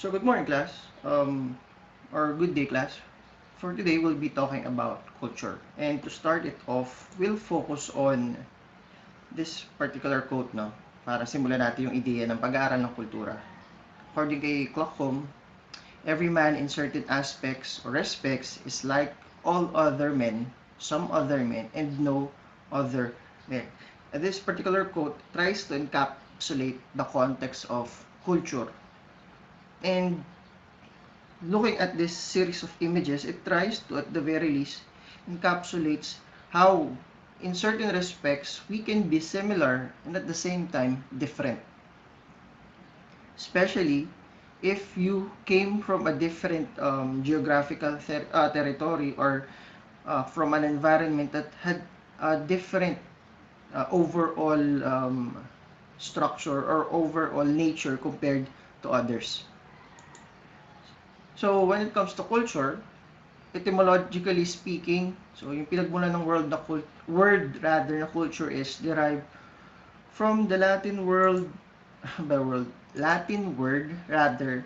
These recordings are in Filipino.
So good morning class, or good day class. For today, we'll be talking about culture. And to start it off, we'll focus on this particular quote, no? Para simulan natin yung ideya ng pag-aaral ng kultura. According kay Clockholm, every man in certain aspects or respects is like all other men, some other men, and no other men. And this particular quote tries to encapsulate the context of culture. And looking at this series of images, it tries to, at the very least, encapsulates how, in certain respects, we can be similar and at the same time different. Especially if you came from a different geographical territory or from an environment that had a different overall structure or overall nature compared to others. So, when it comes to culture, etymologically speaking, so yung pinagmulan ng word na culture is derived from the Latin word rather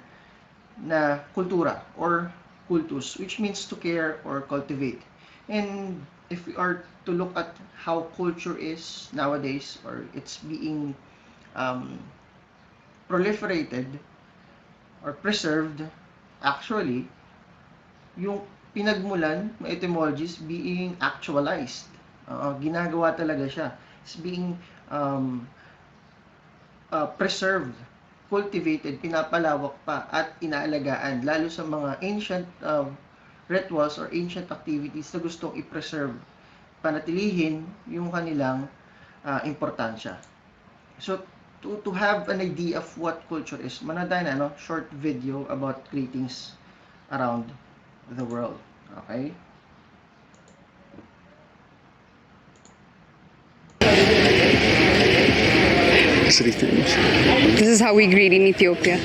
na cultura or cultus, which means to care or cultivate. And if we are to look at how culture is nowadays, or it's being proliferated or preserved, actually, yung pinagmulan ng etymologies being actualized. Ginagawa talaga siya. It's being preserved, cultivated, pinapalawak pa, at inaalagaan, lalo sa mga ancient rituals or ancient activities na gustong i-preserve, panatilihin yung kanilang importansya. So, to have an idea of what culture is, manood tayo na short video about greetings around the world. Okay? This is how we greet in Ethiopia.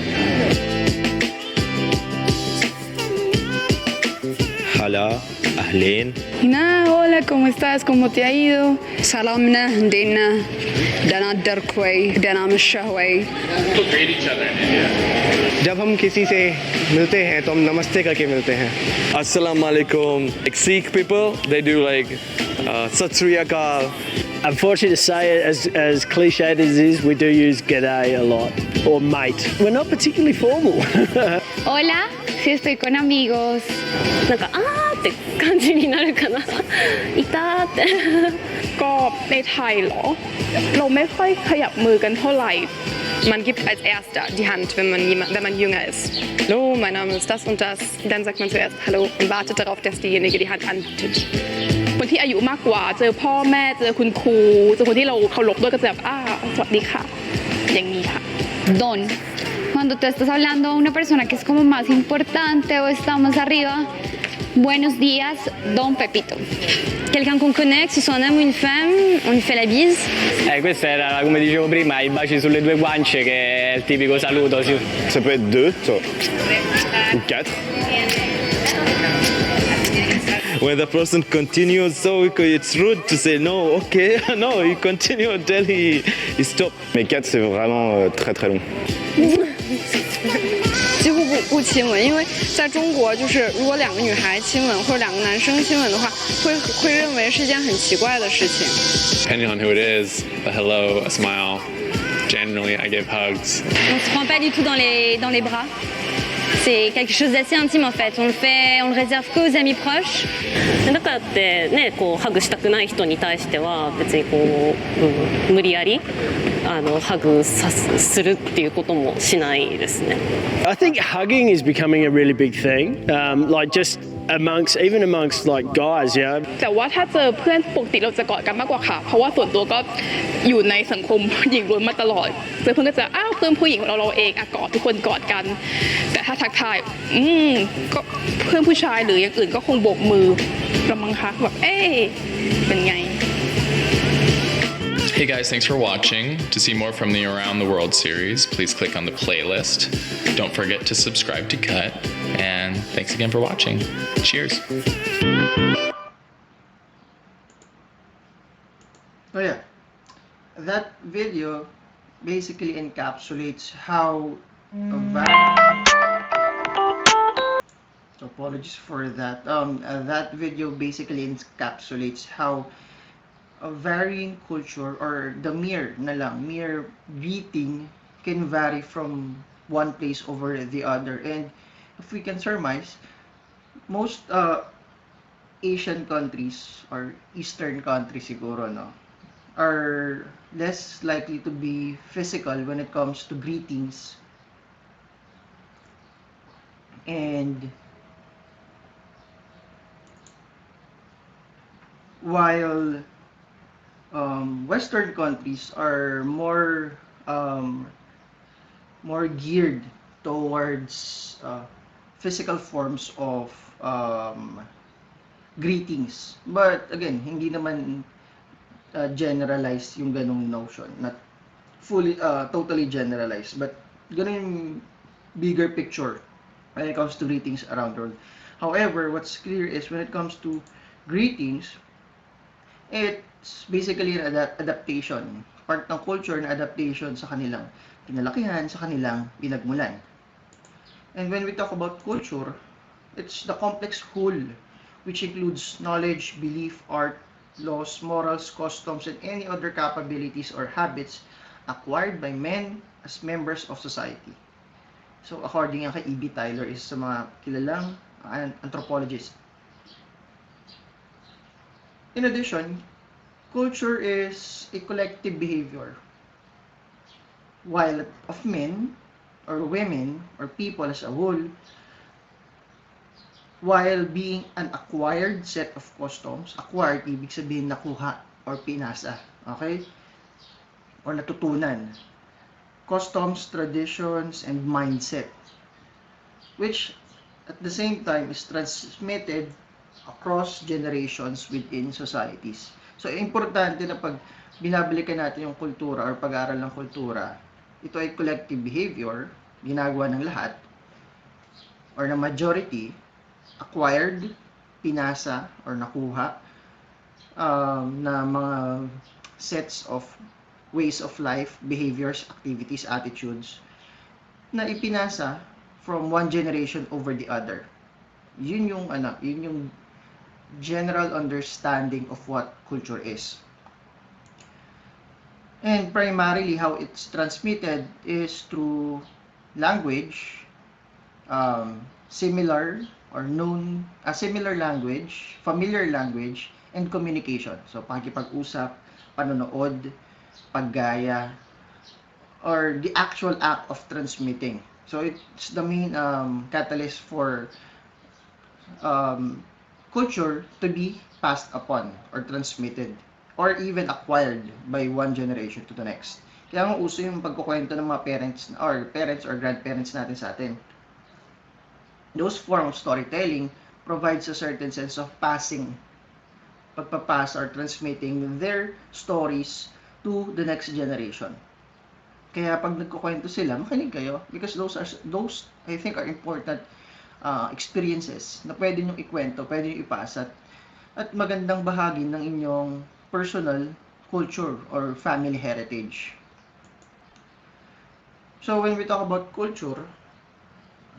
Hala, Ahlin. Na, hola, ¿cómo estás? ¿Cómo te ha ido? Salamna, Dena, Dana Darkway, Dana Mashahway. People greet each other in India. जब हम किसी से मिलते हैं तो हम नमस्ते करके मिलते हैं. Assalamu alaikum. Like Sikh people, they do like Sat Sri Akal. Unfortunately to say it, as cliched as it is, we do use g'day a lot, or mate. We're not particularly formal. Hola, si estoy con amigos. なんかって感じになるかな。いたって。 ก็ในไทยเหรอ เราไม่ค่อยขยับมือกันเท่าไหร่ Man gibt als Erster die Hand, wenn man jünger ist. Hallo, mein Name ist das und das. Dann sagt man zuerst Hallo und wartet darauf, dass diejenige die Hand anbietet. คนที่อายุมากกว่าเจอพ่อแม่เจอคุณครูเจอคนที่เราเคารพด้วยก็จะแบบสวัสดีค่ะ อย่างนี้ค่ะ Don. Cuando tú estás hablando a una persona que es como más importante o está más arriba, buenos días, Don Pepito. Quelqu'un qu'on connaît, que ce soit un homme ou une femme, on lui fait la bise. Questo era, come dicevo prima, i baci sulle due guance, che è il tipico saluto. Sì. Ça peut être 2 ou 4. When the person continues, so it's rude to say no, okay, no, you continue until he stop. Mais 4 c'est vraiment très très long. 几乎不亲吻，因为在中国，就是如果两个女孩亲吻或者两个男生亲吻的话，会认为是一件很奇怪的事情。 Depending on who it is, a hello, a smile. Generally, I give hugs. On se prend pas du tout dans les bras. C'est quelque chose d'assez intime en fait. On le réserve qu'aux amis proches. だからってね、こうハグしたくない人に対しては別にこう、無理やりハグするっていうこともしないですね。 I think hugging is becoming a really big thing, like just even amongst like guys, yeah. แต่ว่าถ้าเจอเพื่อนปกติเราจะกอดกันมากกว่าค่ะ เพราะว่าส่วนตัวก็อยู่ในสังคมหญิงล้วนมาตลอดเจอเพื่อนก็จะเพื่อนผู้หญิงของเราเองกอดทุกคนกอดกัน แต่ถ้าทักทายก็เพื่อนผู้ชายหรืออย่างอื่นก็คงโบกมือละมั้งคะแบบเป็นไง Hey guys, thanks for watching. To see more from the Around the World series, please click on the playlist. Don't forget to subscribe to Cut. And thanks again for watching. Cheers. So yeah, that video basically encapsulates how So apologies for that. That video basically encapsulates how a varying culture or the mere greeting can vary from one place over the other. And if we can surmise, most Asian countries or Eastern countries siguro, no, are less likely to be physical when it comes to greetings, and while Western countries are um, more geared towards physical forms of greetings. But again, hindi naman generalized yung ganong notion. Not fully, totally generalized, but ganun yung bigger picture when it comes to greetings around the world. However, what's clear is when it comes to greetings, it's basically an adaptation. Part ng culture na adaptation sa kanilang kinalakihan, sa kanilang pinagmulan. And when we talk about culture, it's the complex whole which includes knowledge, belief, art, laws, morals, customs, and any other capabilities or habits acquired by men as members of society. So according kay E.B. Tyler, is sa mga kilalang anthropologist. In addition, culture is a collective behavior, while of men or women or people as a whole, while being an acquired set of customs. Acquired, ibig sabihin nakuha or pinasa, okay? Or natutunan. Customs, traditions, and mindset, which at the same time is transmitted across generations within societies. So, importante na pag binabalikan natin yung kultura or pag-aaral ng kultura, ito ay collective behavior, ginagawa ng lahat, or ng majority, acquired, pinasa, or nakuha, na mga sets of ways of life, behaviors, activities, attitudes, na ipinasa from one generation over the other. Yun yung general understanding of what culture is. And primarily, how it's transmitted is through language, similar or known, similar language, familiar language, and communication. So, pakikipag-usap, panonood, paggaya, or the actual act of transmitting. So, it's the main catalyst for culture to be passed upon or transmitted or even acquired by one generation to the next. Kaya nga uso yung pagkukwento ng mga parents or grandparents natin sa atin. Those form of storytelling provides a certain sense of pagpapasa or transmitting their stories to the next generation. Kaya pag nagkukwento sila, makinig kayo because those I think are important experiences na pwede nyo ikwento, pwede nyo ipasa at magandang bahagi ng inyong personal culture or family heritage. So when we talk about culture,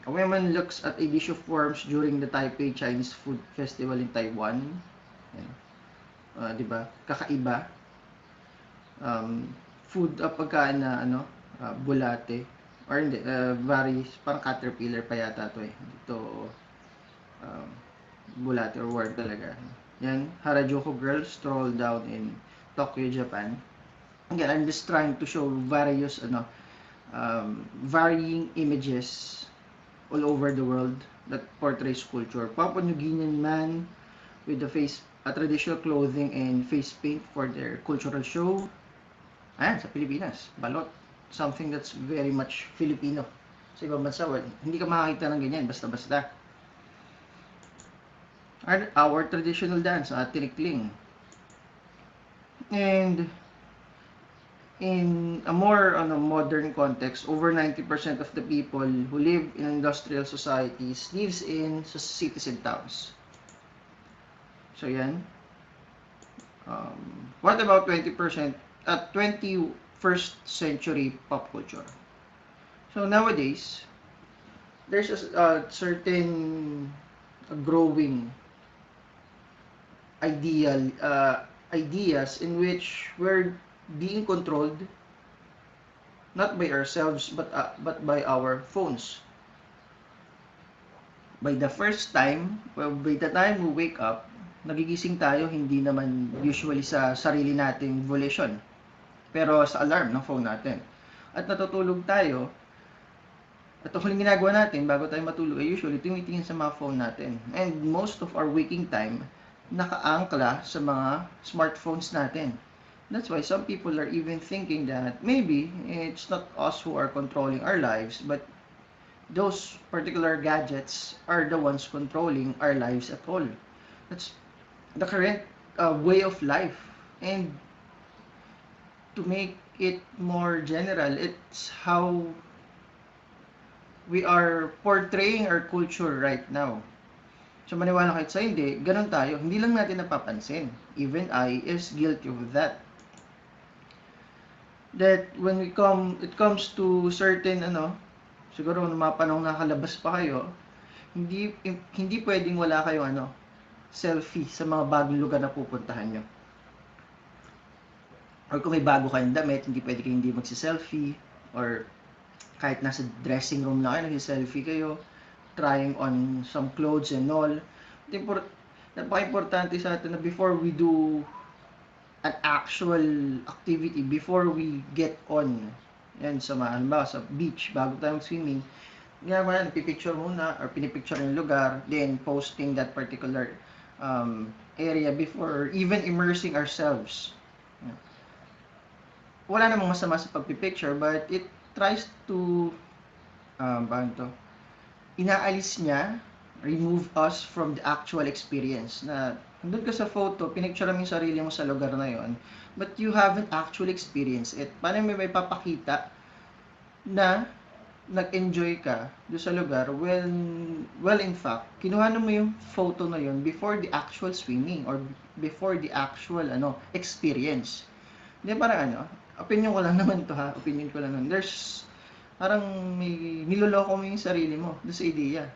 a woman looks at a dish of worms during the Taipei Chinese Food Festival in Taiwan. Diba? Kakaiba. Food, pagkain na bulate. Or hindi, varies, parang caterpillar pa yata to eh. Dito, bulate or worm talaga. Yan, Harajuku girls stroll down in Tokyo, Japan. Again, I'm just trying to show various, varying images all over the world that portrays culture. Papua New Guinean man with the traditional clothing and face paint for their cultural show. Ayan, sa Pilipinas, balot. Something that's very much Filipino. Sa ibang bansa, hindi ka makakita ng ganyan, basta-basta. Our traditional dance, tinikling. And in a more modern context, over 90% of the people who live in industrial societies lives in cities and towns. So yan. What about 20% at 21st century pop culture? So nowadays, there's a certain growing ideas in which we're being controlled not by ourselves but by our phones. By the first time, well, by the time we wake up, nagigising tayo hindi naman usually sa sarili nating volition, pero sa alarm ng phone natin. At natutulog tayo, at ang huling ginagawa natin bago tayo matulog ay usually tumitingin sa mga phone natin. And most of our waking time, nakaangkla sa mga smartphones natin. That's why some people are even thinking that maybe it's not us who are controlling our lives, but those particular gadgets are the ones controlling our lives at all. That's the current way of life. And to make it more general, it's how we are portraying our culture right now. So maniwala kahit sa hindi, ganun tayo. Hindi lang natin napapansin. Even I is guilty of that. That when it comes to certain siguro nung mga panahon nakalabas pa kayo, hindi pwedeng wala kayong selfie sa mga bagong lugar na pupuntahan nyo. Or kung may bago kayong damit, hindi pwede kayo hindi magsi-selfie. Or kahit nasa dressing room na kayo, nagsi-selfie kayo, trying on some clothes and all. Napaka-importante sa atin na before we do an actual activity, before we get on, yan, sa halimbawa sa beach, bago tayo swimming, ginagawa na, pipicture muna, or pinipicture yung lugar, then posting that particular area before even immersing ourselves. Wala namang masama sa pagpipicture, but it tries to, inaalis niya, remove us from the actual experience. Na, nandun ka sa photo, pinicture mo yung sarili mo sa lugar na yon, but you haven't actually experienced it. Paano may papakita na nag-enjoy ka doon sa lugar well in fact, kinuha mo yung photo na yon before the actual swimming or before the actual experience. Hindi, parang opinion ko lang naman to ha, opinion ko lang naman. There's, parang may niloloko mo yung sarili mo doon sa ideya.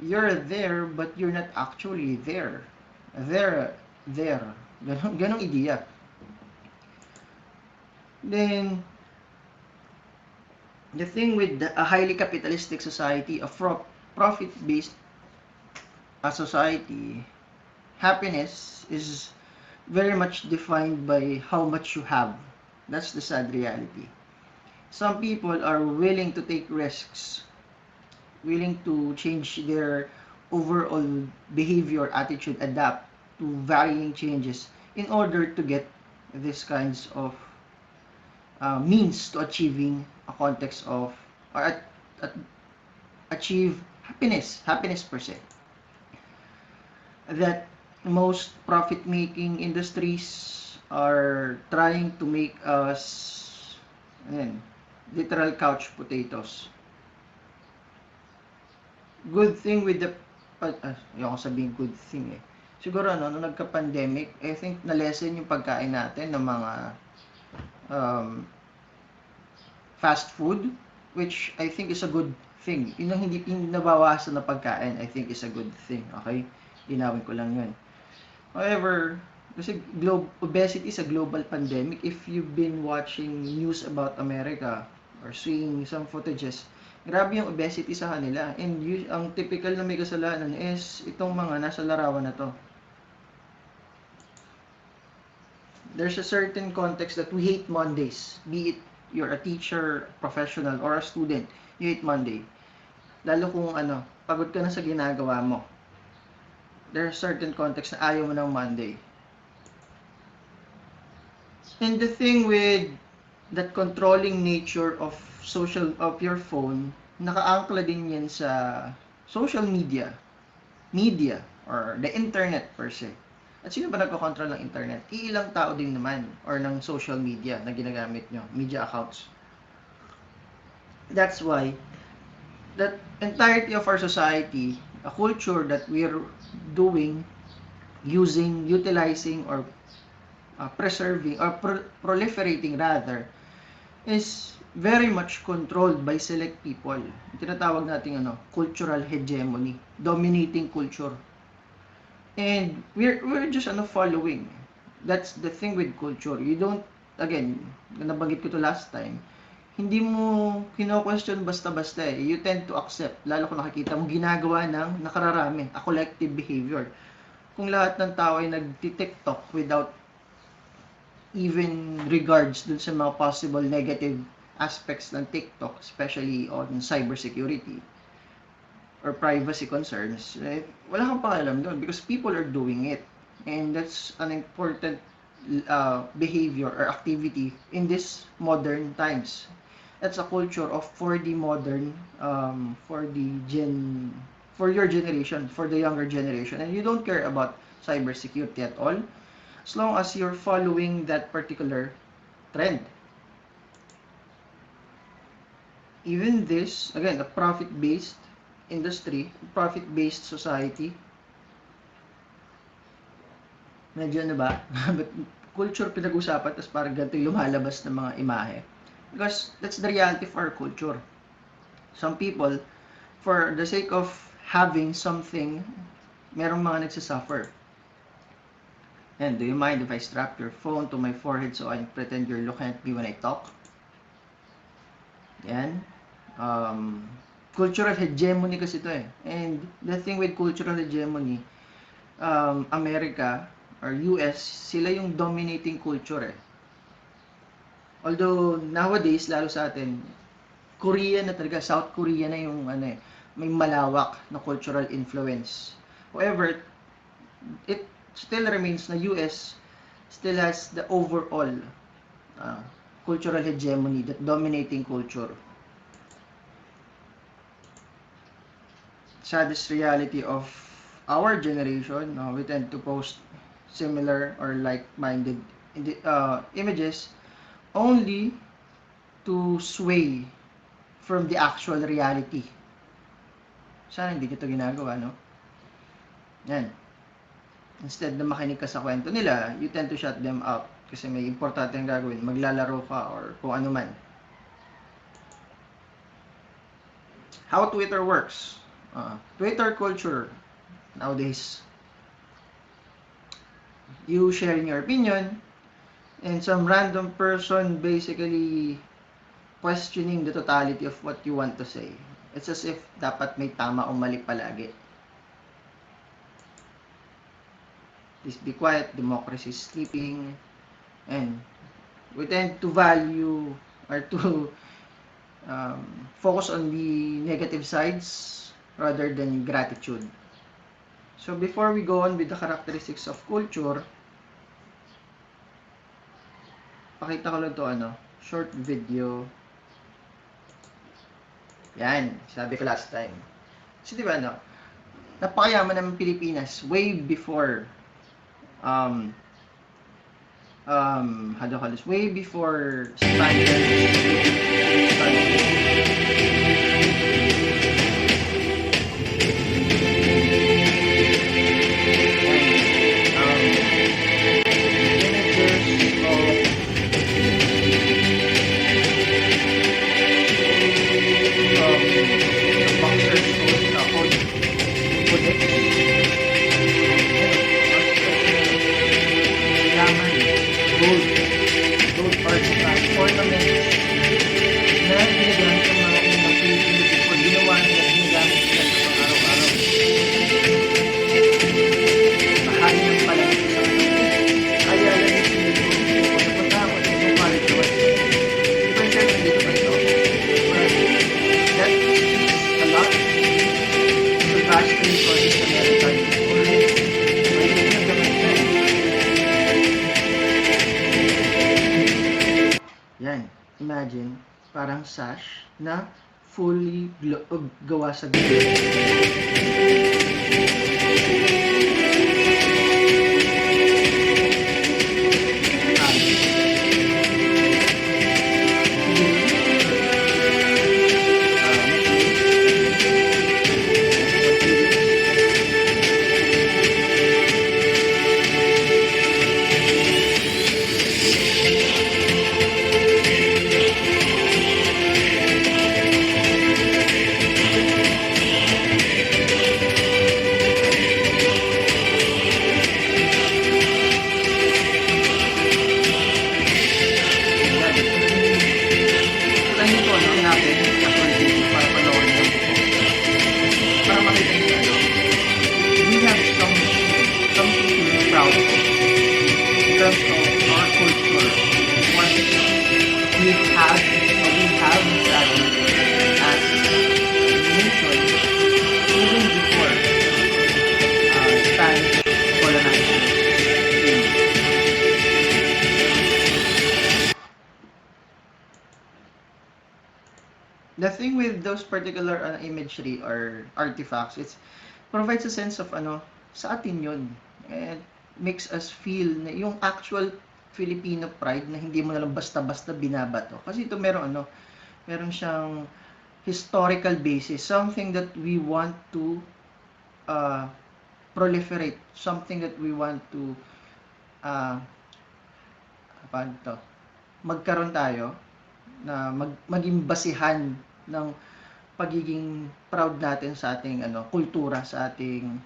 You're there, but you're not actually there. There. Ganong ideya. Then, the thing with a highly capitalistic society, a profit-based society, happiness is very much defined by how much you have. That's the sad reality. Some people are willing to take risks, willing to change their overall behavior, attitude, adapt to varying changes in order to get these kinds of means to achieving a context of, or achieve happiness per se. That most profit-making industries are trying to make us literal couch potatoes. Good thing with the ayoko sabihin good thing siguro nung nagka-pandemic, I think na-lessen yung pagkain natin ng mga fast food, which I think is a good thing. Yung hindi nabawasan na pagkain, I think is a good thing. Okay? Linawin ko lang yun. However, kasi obesity is a global pandemic. If you've been watching news about America or seeing some footages, grabe yung obesity sa kanila. And ang typical na may kasalanan is itong mga nasa larawan na to. There's a certain context that we hate Mondays. Be it you're a teacher, professional, or a student, you hate Monday. Lalo kung pagod ka na sa ginagawa mo. There's a certain context na ayaw mo ng Monday. And the thing with that controlling nature of your phone, nakaangkla din yan sa social media, or the internet per se. At sino ba nagko-control ng internet? Iilang tao din naman, or ng social media na ginagamit nyo, media accounts. That's why, that entirety of our society, a culture that we're doing, using, utilizing, or preserving, or proliferating rather, is very much controlled by select people. Tinatawag nating cultural hegemony, dominating culture. And we're just following. That's the thing with culture. You don't, again, nabanggit ko to last time, hindi mo kino-question basta-basta eh. You tend to accept, lalo kung nakikita mo ginagawa ng nakararami, a collective behavior. Kung lahat ng tao ay nagti-TikTok without even regards dun sa mga possible negative aspects ng TikTok, especially on cybersecurity or privacy concerns, eh, wala kang pakialam doon because people are doing it. And that's an important behavior or activity in this modern times. That's a culture of for the modern, for your generation, for the younger generation, and you don't care about cybersecurity at all, as long as you're following that particular trend. Even this, again, a profit-based industry, profit-based society, medyo ba? But culture pinag-usapan, tapos parang ganito yung lumalabas ng mga imahe. Because that's the reality of our culture. Some people, for the sake of having something, merong mga nagsasuffer. And do you mind if I strap your phone to my forehead so I pretend you're looking at me when I talk? Yan. Cultural hegemony kasi ito eh. And the thing with cultural hegemony, America or US, sila yung dominating culture eh. Although nowadays, lalo sa atin, Korea na talaga, South Korea na yung may malawak na cultural influence. However, it still remains na US still has the overall cultural hegemony, that dominating culture. Saddest reality of our generation, we tend to post similar or like-minded images only to sway from the actual reality. Sana hindi ito ginagawa, no? Yan. Instead na makinig ka sa kwento nila, you tend to shut them out kasi may importante ang gagawin, maglalaro ka or kung ano man. How Twitter works. Twitter culture nowadays. You sharing your opinion and some random person basically questioning the totality of what you want to say. It's as if dapat may tama o mali palagi. Please be quiet, democracy is sleeping, and we tend to value or to focus on the negative sides rather than gratitude. So before we go on with the characteristics of culture, pakita ko lang to short video. Yan, sabi ko last time. Kasi diba napakayaman ng Pilipinas way before how do you call this? Way before Spanish. Gold parts ornaments na ginagamit ng mga unang Pilipino before ginawa nila, ginagamit nila sa pang-araw-araw. Mahal ng palang sa kaya lang yung siniguro kung napunta ako sa mga palit naman. Di ba siya nandito pa ito? That speaks a lot to the past resources na meron tayo. Yan, imagine, parang sash na fully gawa sa gold. proud of in terms of our culture, what we have, studied as a nation even before Spanish colonization. The thing with those particular imagery or artifacts, it provides a sense of sa atin yun. And makes us feel na yung actual Filipino pride na hindi mo na lang basta-basta binabato. Kasi ito meron siyang historical basis, something that we want to proliferate, something that we want to magkaroon tayo na maging basihan ng pagiging proud natin sa ating kultura, sa ating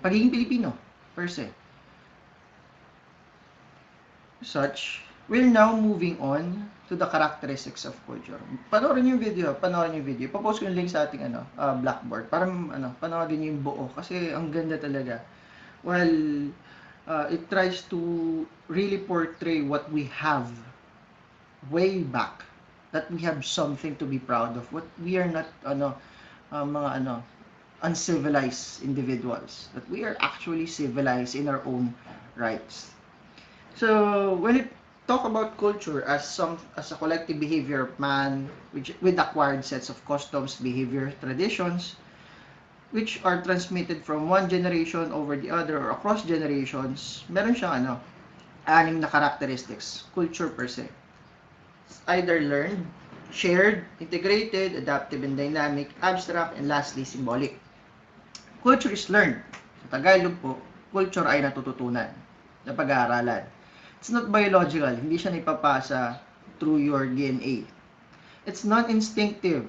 pagiging Pilipino per se. Such, we're now moving on to the characteristics of culture. Panoorin yung video. Ipopost ko yung link sa ating Blackboard para panoorin niyo yung buo kasi ang ganda talaga. Well, it tries to really portray what we have way back, that we have something to be proud of, what we are not mga uncivilized individuals, that we are actually civilized in our own rights. So when it talk about culture as a collective behavior of man with acquired sets of customs, behavior, traditions, which are transmitted from one generation over the other or across generations, meron siyang 6 na characteristics, culture per se. It's either learned, shared, integrated, adaptive and dynamic, abstract, and lastly, symbolic. Culture is learned. Sa Tagalog po, culture ay natututunan, na pag-aaralan. It's not biological, hindi siya naipapasa through your DNA. It's not instinctive.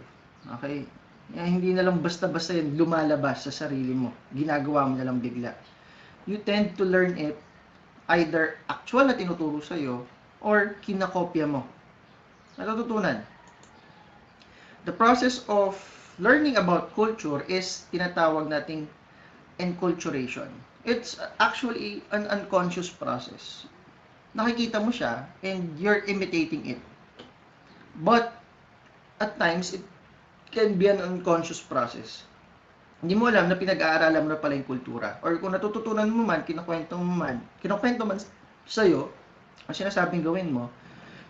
Okay? Hindi na lang basta-basta yan lumalabas sa sarili mo. Ginagawa mo na lang bigla. You tend to learn it either actual na tinuturo sa'yo or kinakopya mo. Natututunan. The process of learning about culture is tinatawag nating enculturation. It's actually an unconscious process. Nakikita mo siya and you're imitating it. But at times, it can be an unconscious process. Hindi mo alam na pinag-aaralan mo na pala yung kultura. Or kung natututunan mo man, kinukwento man sa'yo, ang sinasabing gawin mo,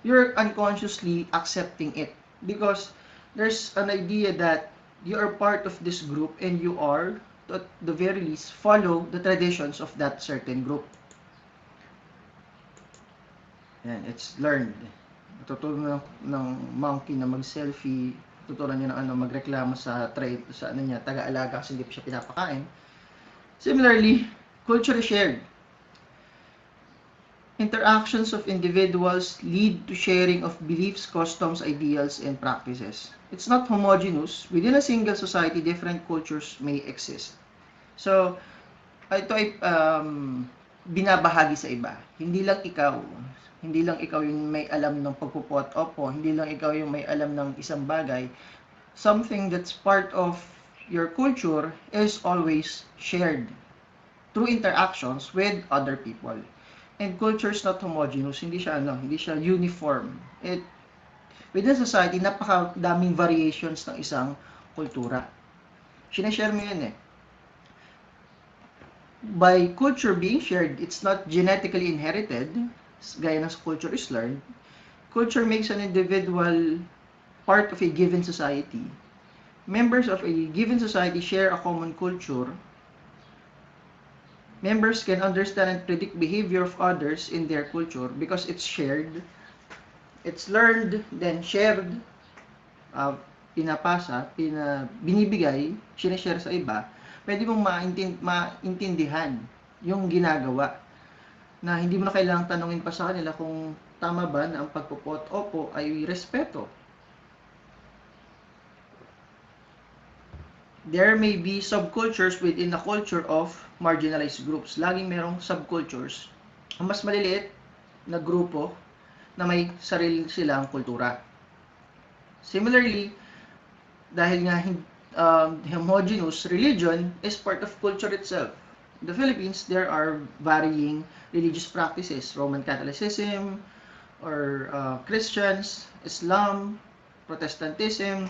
you're unconsciously accepting it. Because there's an idea that you are part of this group and you are, at the very least, follow the traditions of that certain group. Yan, it's learned. Natutunan ng monkey na mag-selfie, tuturuan niya ng magreklamo sa trade, sa taga-alaga kasi hindi pa siya pinapakain. Similarly, culture is shared. Interactions of individuals lead to sharing of beliefs, customs, ideals, and practices. It's not homogeneous. Within a single society, different cultures may exist. So, ito ay binabahagi sa iba. Hindi lang ikaw yung may alam ng pagpupot opo, hindi lang ikaw yung may alam ng isang bagay. Something that's part of your culture is always shared through interactions with other people. And culture is not homogeneous, hindi siya uniform. Within society, napakadaming variations ng isang kultura. Sinashare mo yun By culture being shared, it's not genetically inherited, gaya ng culture is learned. Culture makes an individual part of a given society. Members of a given society share a common culture. Members can understand and predict behavior of others in their culture because it's shared, it's learned, then shared, pinapasa, binibigay, sinishare sa iba. Pwede mong maintindihan yung ginagawa na hindi mo na kailangang tanungin pa sa kanila kung tama ba na ang pagpupot opo ay respeto. There may be subcultures within the culture of marginalized groups. Laging merong subcultures. Ang mas maliliit na grupo na may sarili silang kultura. Similarly, dahil nga homogeneous, religion is part of culture itself. In the Philippines, there are varying religious practices, Roman Catholicism, or Christians, Islam, Protestantism,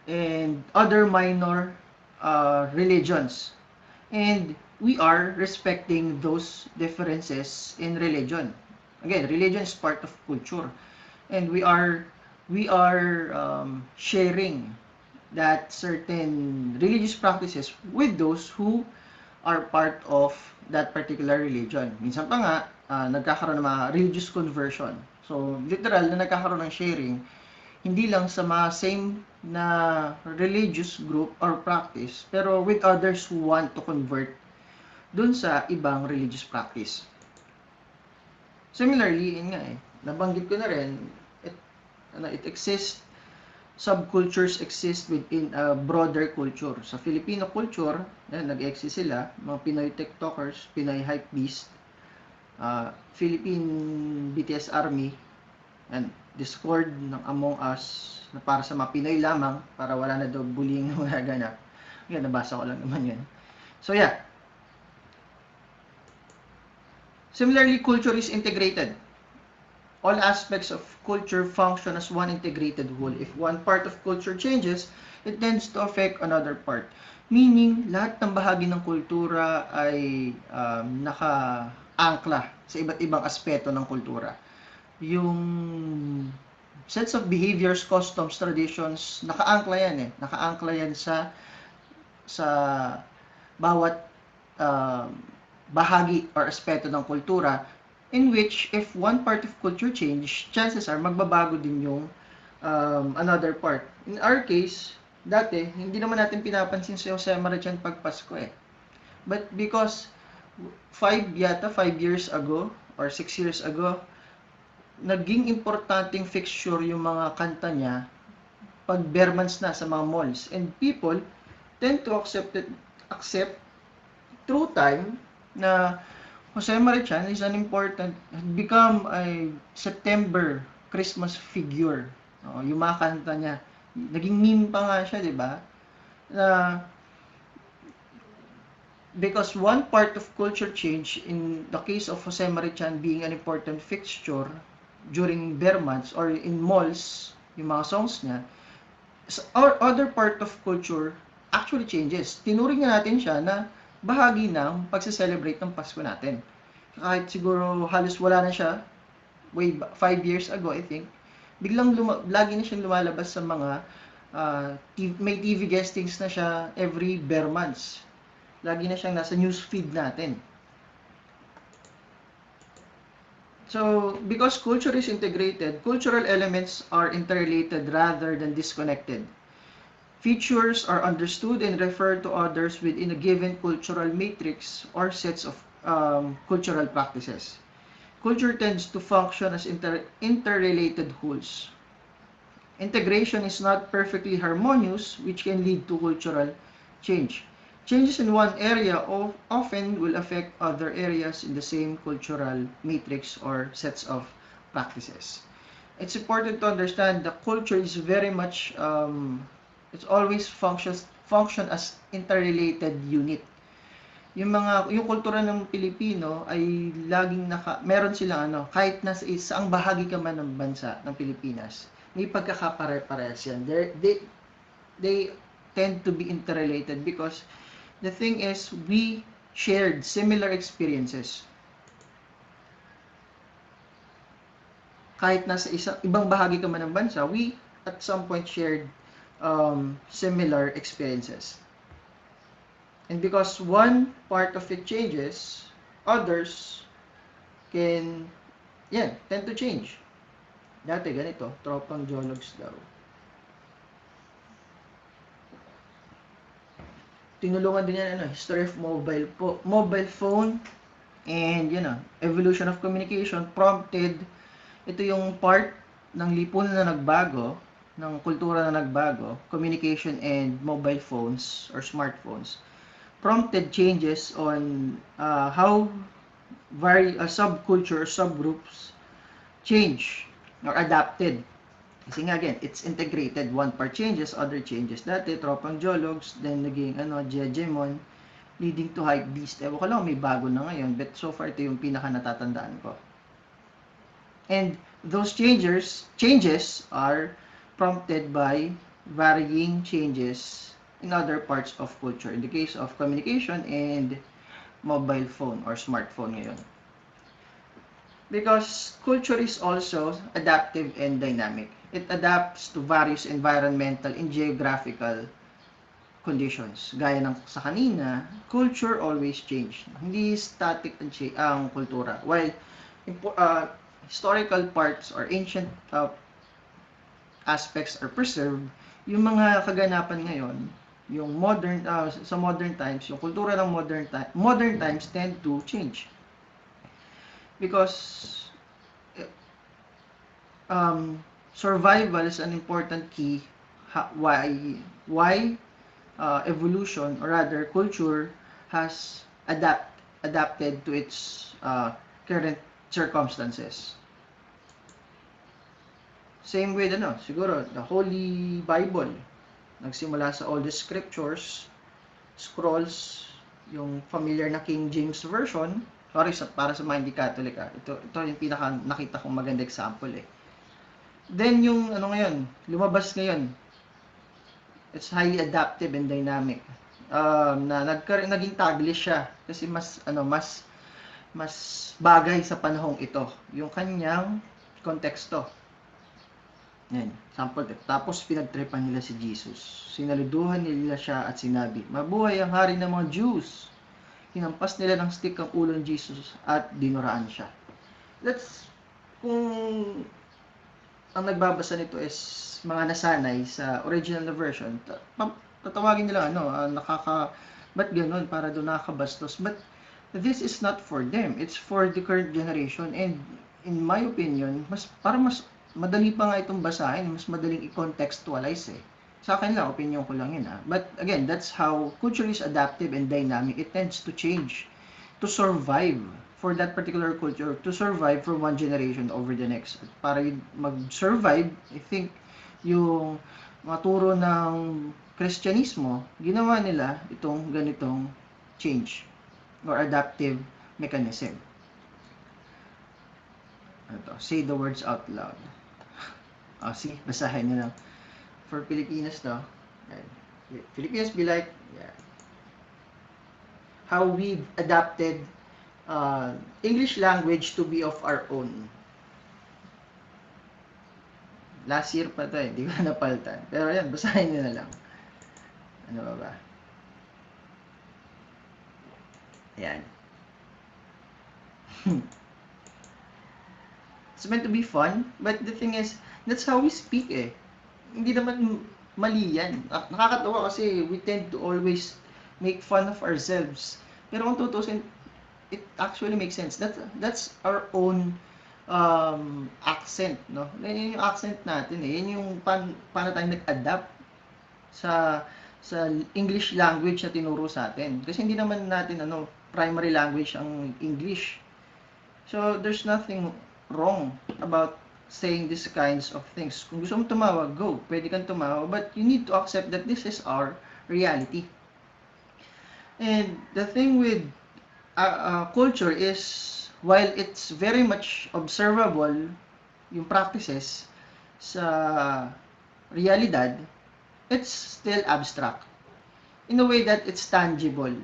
and other minor religions. And we are respecting those differences in religion. Again, religion is part of culture, and we are sharing that certain religious practices with those who are part of that particular religion. Minsan pa nga, nagkakaroon ng mga religious conversion. So, literal na nagkakaroon ng sharing, hindi lang sa mga same na religious group or practice, pero with others who want to convert dun sa ibang religious practice. Similarly, yun nga nabanggit ko na rin, it exists, subcultures exist within a broader culture. Sa Filipino culture, nag-exist sila, mga Pinoy TikTokers, Pinoy hypebeast, Philippine BTS Army, and Discord ng Among Us na para sa mga Pinoy lamang, para wala na daw bullying na magaganap. Yan, nabasa ko lang naman yun. So yeah. Similarly, culture is integrated. All aspects of culture function as one integrated whole. If one part of culture changes, it tends to affect another part. Meaning, lahat ng bahagi ng kultura ay naka-angkla sa iba't ibang aspeto ng kultura. Yung sets of behaviors, customs, traditions, naka-angkla yan Naka-angkla yan sa bawat bahagi or aspeto ng kultura, in which if one part of culture change, chances are magbabago din yung another part. In our case, dati, hindi naman natin pinapansin si Jose Marichan pag Pasko But because 5 years ago or 6 years ago, naging importanteng fixture yung mga kanta niya pag bare months na sa mga malls. And people tend to accept through time na Jose Marichan is become a September Christmas figure. Yung mga kanta niya. Naging meme pa nga siya, di ba? Na because one part of culture change, in the case of Jose Marichan being an important fixture during bare months or in malls, yung mga songs niya, our other part of culture actually changes. Tinuring na natin siya na bahagi ng pagse-celebrate ng Pasko natin. Kahit siguro halos wala na siya, 5 years ago, I think, biglang lagi na siyang lumalabas sa mga, may TV guestings na siya every bare months. Lagi na siyang nasa news feed natin. So, because culture is integrated, cultural elements are interrelated rather than disconnected. Features are understood and referred to others within a given cultural matrix or sets of cultural practices. Culture tends to function as interrelated wholes. Integration is not perfectly harmonious, which can lead to cultural change. Changes in one area often will affect other areas in the same cultural matrix or sets of practices. It's important to understand that culture is very much it's always function as interrelated unit. Yung kultura ng Pilipino ay laging meron silang kahit nasa isang bahagi ka man ng bansa ng Pilipinas, may pagkakapare-parehas yan. They tend to be interrelated because the thing is, we shared similar experiences. Kahit nasa ibang bahagi ka man ng bansa, we at some point shared similar experiences. And because one part of it changes, others can tend to change. Dati ganito, tropang geologs daw. Tinulungan din yan history of mobile phone and evolution of communication prompted, ito yung part ng lipunan na nagbago, ng kultura na nagbago, communication and mobile phones or smartphones prompted changes on how subculture or subgroups change or adapted. Kasi nga again, it's integrated. One part changes, other changes. Dati, tropang geologs, then naging Jejemon, leading to hype beast. Ewan ko lang, may bago na ngayon, but so far ito yung pinaka natatandaan ko. And those changes are prompted by varying changes in other parts of culture. In the case of communication and mobile phone or smartphone ngayon. Because culture is also adaptive and dynamic. It adapts to various environmental and geographical conditions. Gaya ng sa kanina, culture always change. Hindi static ang kultura. While historical parts or ancient aspects are preserved, yung mga kaganapan ngayon, yung sa modern times, yung kultura ng modern times tend to change. Because survival is an important key why evolution, or rather culture, has adapted to its current circumstances. Same with siguro the Holy Bible, nagsimula sa oldest scriptures, scrolls, yung familiar na King James Version. Sorry, para sa mga hindi Catholic, ito yung pinaka nakita kong maganda example Then yung ngayon, lumabas ngayon, it's highly adaptive and dynamic. Na naging taglish siya kasi mas bagay sa panahong ito yung kanyang konteksto. Yan, sample. Tapos pinagtripan nila si Jesus. Sinaluduhan nila siya at sinabi, "Mabuhay ang hari ng mga Jews." Hinampas nila ng stick ang ulo ng Jesus at dinuraan siya. That's kung ang nagbabasa nito is mga nasanay sa original na version, tatawagin nila ba't ganun, para doon nakakabastos. But this is not for them. It's for the current generation. And in my opinion, mas madali pa nga itong basahin, mas madaling i-contextualize Sa akin lang, opinion ko lang yun But again, that's how culture is adaptive and dynamic. It tends to change to survive for that particular culture, to survive from one generation over the next. Para mag-survive, I think, yung maturo ng Kristyanismo, ginawa nila itong ganitong change or adaptive mechanism. Say the words out loud. See, basahin nyo lang. For Filipinas Filipinas be like, how we've adapted English language to be of our own. Last year pa ito hindi ko napalitan. Pero yan, basahin nyo na lang. Ano ba? Yan. It's meant to be fun, but the thing is, that's how we speak Hindi naman mali yan. Nakakatawa kasi we tend to always make fun of ourselves. Pero kung tutusin, it actually makes sense. That's our own accent, no? Yan yung accent natin Yan yung paano tayo nag-adapt sa English language na tinuro sa atin. Kasi hindi naman natin primary language ang English. So there's nothing wrong about saying these kinds of things. Kung gusto mo tumawa, go. Pwede kang tumawa, but you need to accept that this is our reality. And the thing with culture is, while it's very much observable, yung practices sa realidad, it's still abstract. In a way that it's tangible.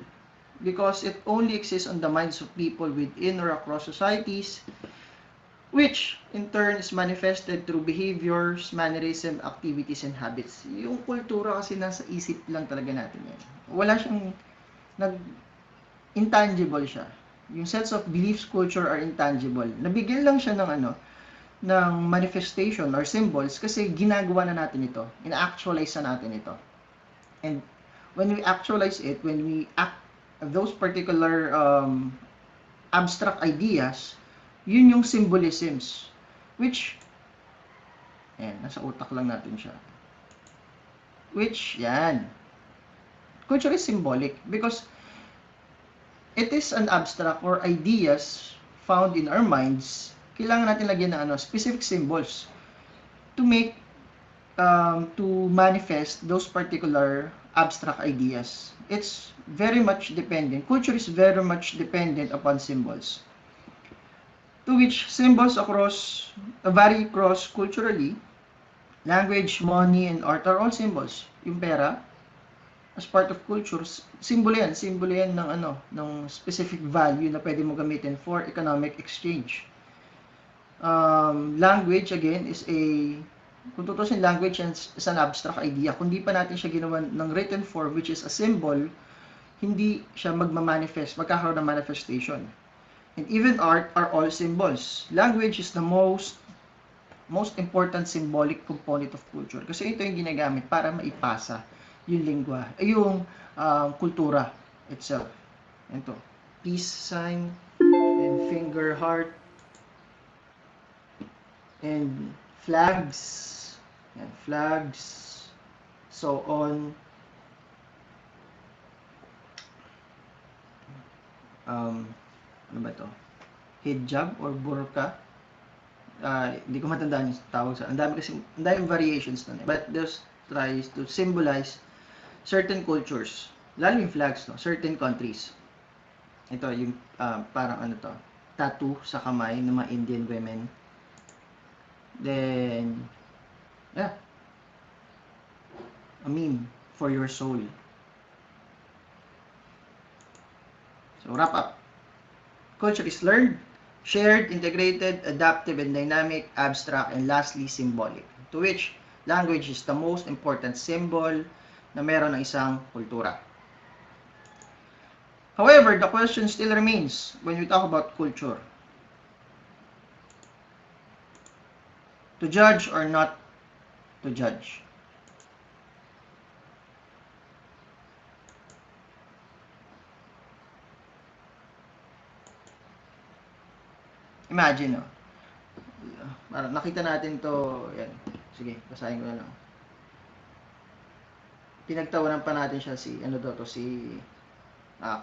Because it only exists on the minds of people within or across societies, which in turn is manifested through behaviors, mannerism, activities, and habits. Yung kultura kasi nasa isip lang talaga natin yan. Wala siyang intangible siya. Yung sense of beliefs, culture are intangible. Nabigyan lang siya ng manifestation or symbols kasi ginagawa na natin ito. Ina-actualize na natin ito. And when we actualize it, when we act those particular abstract ideas, yun yung symbolisms, which nasa utak lang natin siya, which culture is symbolic because it is an abstract or ideas found in our minds. Kailangan natin lagyan ng specific symbols to make to manifest those particular abstract ideas. It's very much dependent. Culture is very much dependent upon symbols. To which symbols vary cross culturally. Language, money, and art are all symbols. Yung pera, as part of culture, simbolo yan ng specific value na pwede mo gamitin for economic exchange. Language, again, kung tutusin, language is an abstract idea. Kung di pa natin siya ginawa ng written form, which is a symbol, hindi siya magkakaroon ng manifestation. And even art are all symbols. Language is the most important symbolic component of culture. Kasi ito yung ginagamit para maipasa yung kultura itself. Ito, peace sign, and finger heart, and flags, so on. Ano ba to? Hijab or burqa. Hindi ko matandaan yung tawag sa. Ang daming variations nun. But those tries to symbolize certain cultures. Lalo yung flags, no? Certain countries. Ito yung parang tattoo sa kamay ng mga Indian women. Then, yeah. A meme for your soul. So, wrap up. Culture is learned, shared, integrated, adaptive, and dynamic, abstract, and lastly, symbolic. To which, language is the most important symbol na meron ng isang kultura. However, the question still remains when we talk about culture. To judge or not to judge? Imagine, no? Nakita natin to, yan. Sige, basahin ko na lang. Pinagtawanan pa natin siya si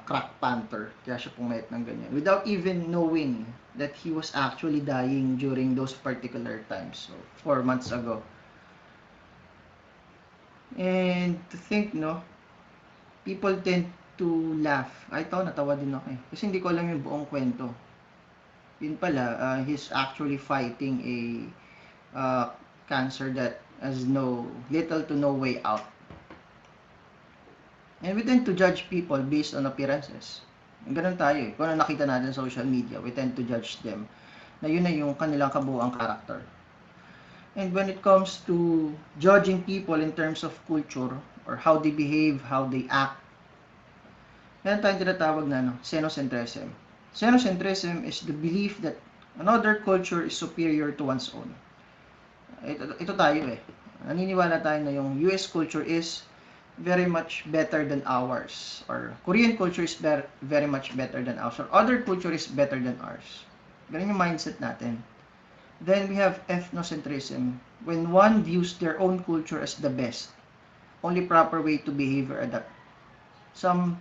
Crack Panther. Kaya siya pumayat ng ganyan. Without even knowing that he was actually dying during those particular times. So, 4 months ago. And to think, no, people tend to laugh. Ito, natawa din ako eh. Kasi hindi ko alam yung buong kwento. Yun pala, he's actually fighting a cancer that has little to no way out. And we tend to judge people based on appearances. Ganun tayo eh. Kung ano nakita natin sa social media, we tend to judge them na yun na yung kanilang kabuuang character. And when it comes to judging people in terms of culture or how they behave, how they act, meron tayong tinatawag na xenocentrism. Xenocentrism is the belief that another culture is superior to one's own. Ito tayo eh. Naniniwala tayo na yung US culture is very much better than ours. Or Korean culture is very much better than ours. Or other culture is better than ours. Ganun yung mindset natin. Then we have ethnocentrism. When one views their own culture as the best, only proper way to behave or adapt. Some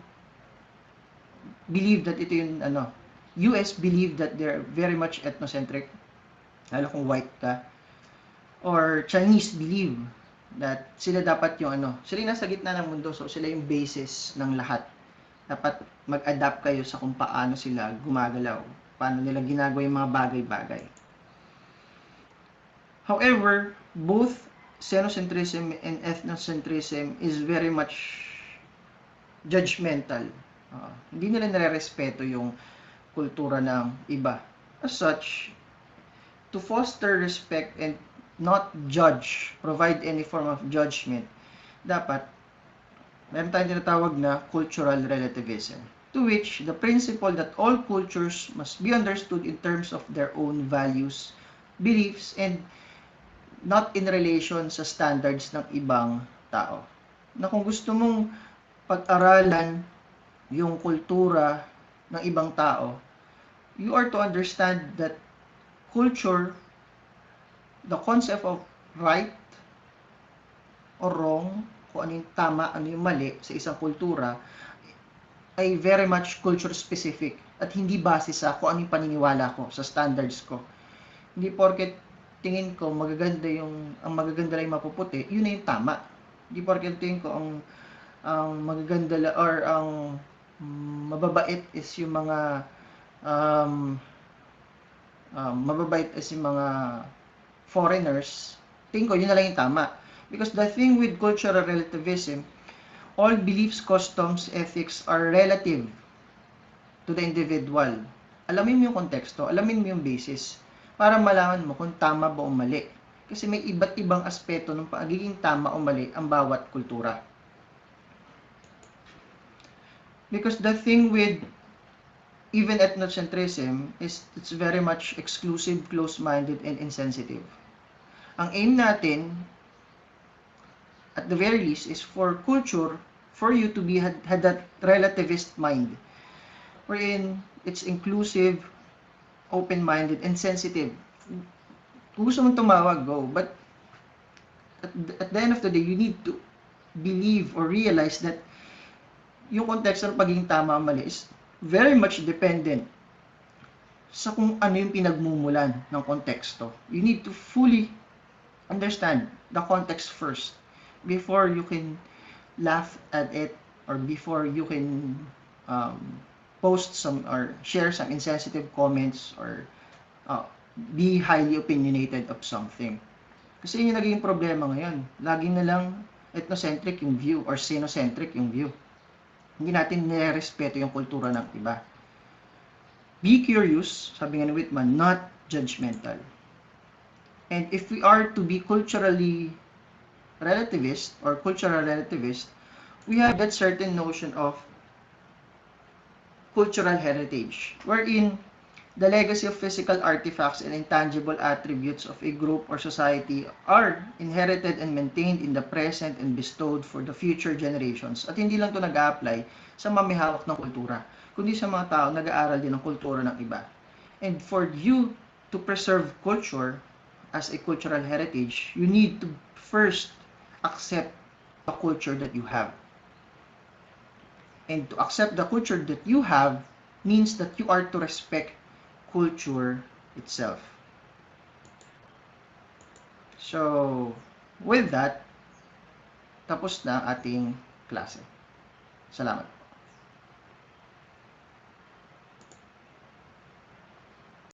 believe that ito yung US believe that they're very much ethnocentric, lalo kung white ka. Or Chinese believe that sila dapat yung sila yung nasa gitna ng mundo, so sila yung basis ng lahat. Dapat mag-adapt kayo sa kung paano sila gumagalaw, paano nila ginagawa yung mga bagay-bagay. However, both xenocentrism and ethnocentrism is very much judgmental. Hindi nila nare-respeto yung kultura ng iba. As such, to foster respect and not judge, provide any form of judgment, dapat meron tayong tinatawag na cultural relativism, to which the principle that all cultures must be understood in terms of their own values, beliefs, and not in relation sa standards ng ibang tao. Na kung gusto mong pag-aralan yung kultura ng ibang tao, you are to understand that culture, the concept of right or wrong, kung ano yung tama, ano yung mali sa isang kultura, ay very much culture specific at hindi base sa kung ano yung paniniwala ko, sa standards ko. Hindi porket tingin ko ang magaganda lang yung mapuputi, yun na yung tama. Hindi porket tingin ko ang ang magaganda or ang mababait is yung mga mababait is yung mga foreigners, tingin ko yun na lang yung tama. Because the thing with cultural relativism, all beliefs, customs, ethics are relative to the individual. Alamin mo yung konteksto, alamin mo yung basis, para malaman mo kung tama ba o mali. Kasi may iba't ibang aspeto ng pagiging tama o mali ang bawat kultura. Because the thing with even ethnocentrism is it's very much exclusive, close-minded, and insensitive. Ang aim natin, at the very least, is for culture, for you to be had that relativist mind, wherein it's inclusive, open-minded, and sensitive. Kung gusto mong tumawag, go. But at the end of the day, you need to believe or realize that yung konteksto ng pagiging tama o mali is very much dependent sa kung ano yung pinagmumulan ng konteksto. You need to fully understand the context first before you can laugh at it or before you can post some or share some insensitive comments or be highly opinionated of something. Kasi yun yung naging problema ngayon. Lagi na lang ethnocentric yung view or xenocentric yung view. Hindi natin nirespeto yung kultura ng iba. Be curious, sabi nga ni Whitman, not judgmental. And if we are to be culturally relativist or cultural relativist, we have that certain notion of cultural heritage, wherein the legacy of physical artifacts and intangible attributes of a group or society are inherited and maintained in the present and bestowed for the future generations. At hindi lang ito nag-a-apply sa mamihawak ng kultura, kundi sa mga tao nag-aaral din ng kultura ng iba. And for you to preserve culture as a cultural heritage, you need to first accept the culture that you have. And to accept the culture that you have means that you are to respect culture itself. So, with that, tapos na ating klase. Salamat.